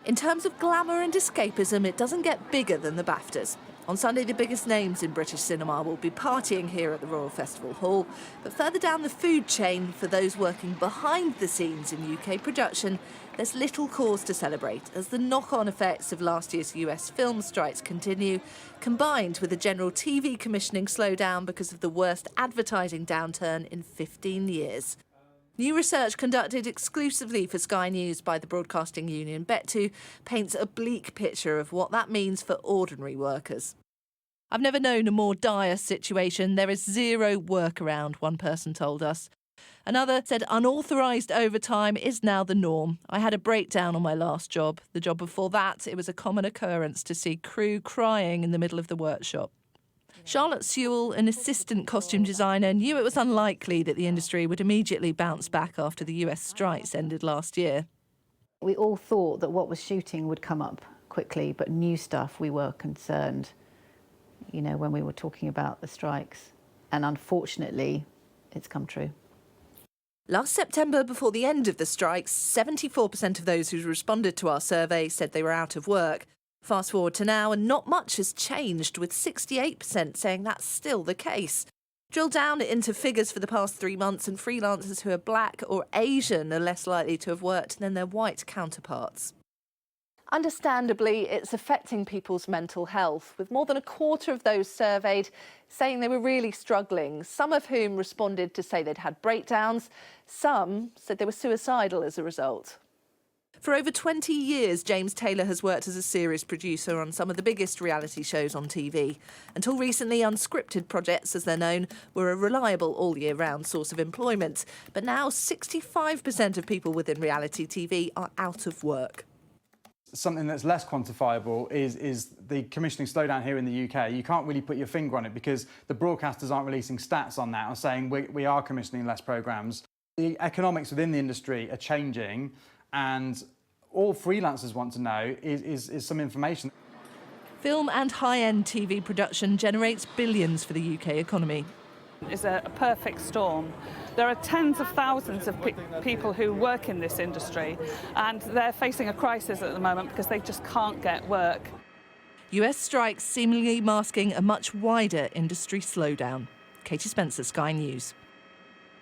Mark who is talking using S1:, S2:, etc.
S1: In terms of glamour and escapism, it doesn't get bigger than the BAFTAs. On Sunday, the biggest names in British cinema will be partying here at the Royal Festival Hall. But further down the food chain, for those working behind the scenes in UK production, there's little cause to celebrate, as the knock-on effects of last year's US film strikes continue, combined with a general TV commissioning slowdown because of the worst advertising downturn in 15 years. New research conducted exclusively for Sky News by the broadcasting union Bet2 paints a bleak picture of what that means for ordinary workers. I've never known a more dire situation. There is zero workaround, one person told us. Another said unauthorised overtime is now the norm. I had a breakdown on my last job. The job before that, it was a common occurrence to see crew crying in the middle of the workshop. Charlotte Sewell, an assistant costume designer, knew it was unlikely that the industry would immediately bounce back after the US strikes ended last year.
S2: We all thought that what was shooting would come up quickly, but new stuff, we were concerned, when we were talking about the strikes. And unfortunately, it's come true.
S1: Last September, before the end of the strikes, 74% of those who responded to our survey said they were out of work. Fast forward to now, and not much has changed, with 68% saying that's still the case. Drill down into figures for the past 3 months, and freelancers who are black or Asian are less likely to have worked than their white counterparts. Understandably, it's affecting people's mental health, with more than a quarter of those surveyed saying they were really struggling, some of whom responded to say they'd had breakdowns. Some said they were suicidal as a result. For over 20 years, James Taylor has worked as a series producer on some of the biggest reality shows on TV. Until recently, unscripted projects, as they're known, were a reliable all-year-round source of employment. But now 65% of people within reality TV are out of work.
S3: Something that's less quantifiable is the commissioning slowdown here in the UK. You can't really put your finger on it because the broadcasters aren't releasing stats on that or saying we are commissioning less programmes. The economics within the industry are changing, and all freelancers want to know is some information.
S1: Film and high-end TV production generates billions for the UK economy.
S4: It's a perfect storm. There are tens of thousands of people who work in this industry, and they're facing a crisis at the moment because they just can't get work.
S1: US strikes seemingly masking a much wider industry slowdown. Katie Spencer, Sky News.